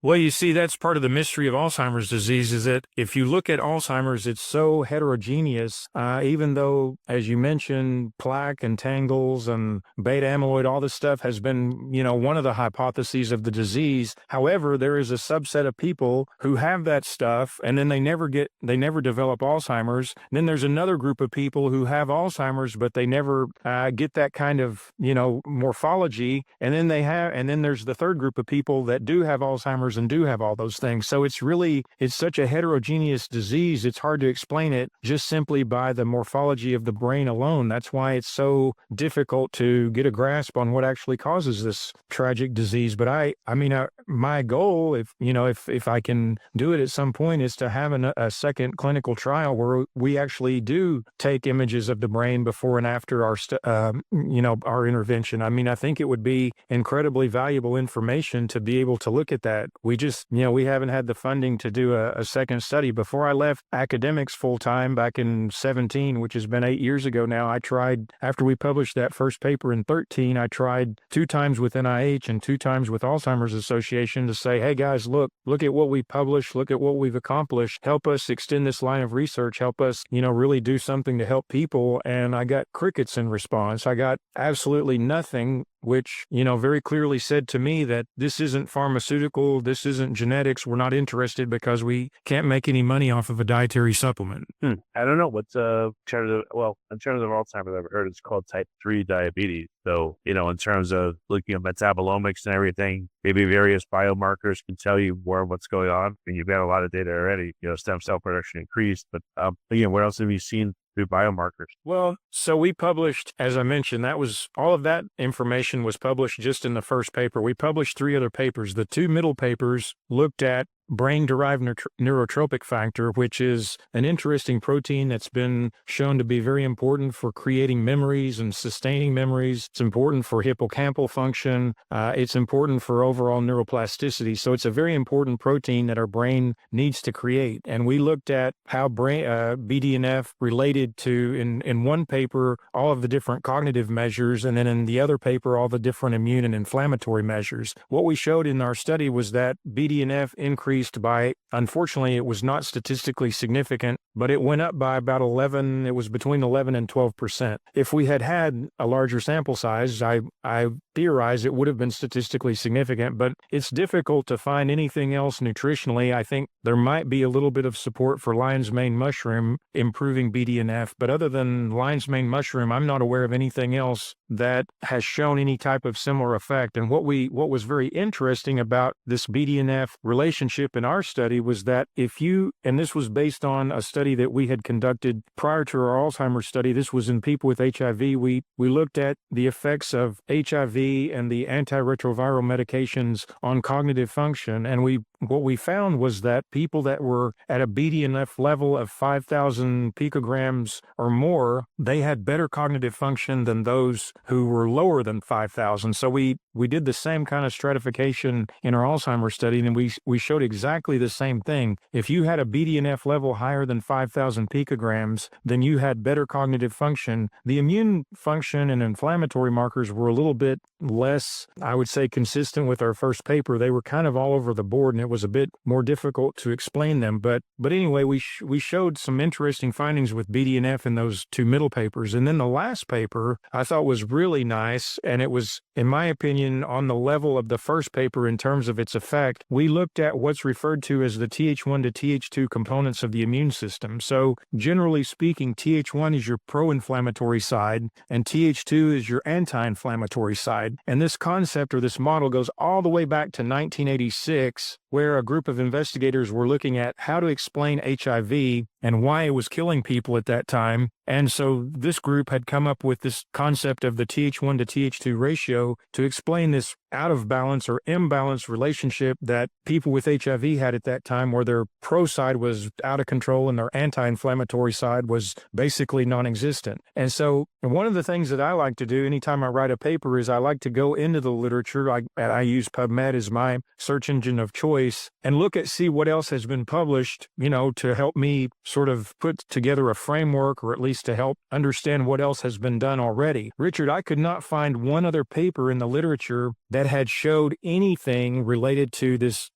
Well, you see, that's part of the mystery of Alzheimer's disease is that if you look at Alzheimer's, it's so heterogeneous, even though, as you mentioned, plaque and tangles and beta amyloid, all this stuff has been, one of the hypotheses of the disease. However, there is a subset of people who have that stuff and then they never develop Alzheimer's. And then there's another group of people who have Alzheimer's, but they never get that kind of, morphology. And then there's the third group of people that do have Alzheimer's and do have all those things. So it's such a heterogeneous disease. It's hard to explain it just simply by the morphology of the brain alone. That's why it's so difficult to get a grasp on what actually causes this tragic disease. But my goal, if I can do it at some point, is to have a second clinical trial where we actually do take images of the brain before and after our intervention. I think it would be incredibly valuable information to be able to look at that. We haven't had the funding to do a second study. Before I left academics full time back in 2017, which has been 8 years ago now, I tried, after we published that first paper in 2013, I tried 2 times with NIH and 2 times with Alzheimer's Association to say, hey guys, look at what we published, look at what we've accomplished, help us extend this line of research, help us, really do something to help people. And I got crickets in response. I got absolutely nothing, which, very clearly said to me that this isn't pharmaceutical, this isn't genetics, we're not interested because we can't make any money off of a dietary supplement. I don't know what's in terms of Alzheimer's, I've heard it's called type 3 diabetes. So, in terms of looking at metabolomics and everything, maybe various biomarkers can tell you more of what's going on. And you've got a lot of data already, stem cell production increased. But again, what else have you seen through biomarkers? Well, so we published, as I mentioned, all of that information was published just in the first paper. We published 3 other papers. The 2 middle papers looked at brain-derived neurotropic factor, which is an interesting protein that's been shown to be very important for creating memories and sustaining memories. It's important for hippocampal function. It's important for overall neuroplasticity. So it's a very important protein that our brain needs to create. And we looked at how BDNF related to, in one paper, all of the different cognitive measures, and then in the other paper, all the different immune and inflammatory measures. What we showed in our study was that BDNF increased by, unfortunately, it was not statistically significant, but it went up by about 11, it was between 11 and 12%. If we had had a larger sample size, I theorize it would have been statistically significant, but it's difficult to find anything else nutritionally. I think there might be a little bit of support for lion's mane mushroom improving BDNF, but other than lion's mane mushroom, I'm not aware of anything else that has shown any type of similar effect. And what was very interesting about this BDNF relationship in our study was that and this was based on a study that we had conducted prior to our Alzheimer's study, this was in people with HIV, we looked at the effects of HIV and the antiretroviral medications on cognitive function. And what we found was that people that were at a BDNF level of 5,000 picograms or more, they had better cognitive function than those who were lower than 5,000. So we did the same kind of stratification in our Alzheimer's study, and we showed exactly the same thing. If you had a BDNF level higher than 5,000 picograms, then you had better cognitive function. The immune function and inflammatory markers were a little bit less, I would say, consistent with our first paper. They were kind of all over the board, and it was a bit more difficult to explain them. But anyway, we showed some interesting findings with BDNF in those 2 middle papers. And then the last paper I thought was really nice, and it was, in my opinion, on the level of the first paper in terms of its effect. We looked at what's referred to as the Th1 to Th2 components of the immune system. So generally speaking, Th1 is your pro-inflammatory side, and Th2 is your anti-inflammatory side. And this concept or this model goes all the way back to 1986, where a group of investigators were looking at how to explain HIV and why it was killing people at that time. And so this group had come up with this concept of the Th1 to Th2 ratio to explain this out of balance or imbalance relationship that people with HIV had at that time, where their pro side was out of control and their anti-inflammatory side was basically non-existent. And so one of the things that I like to do anytime I write a paper is I like to go into the literature. I use PubMed as my search engine of choice and see what else has been published, to help me sort of put together a framework, or at least to help understand what else has been done already. Richard, I could not find one other paper in the literature that had showed anything related to this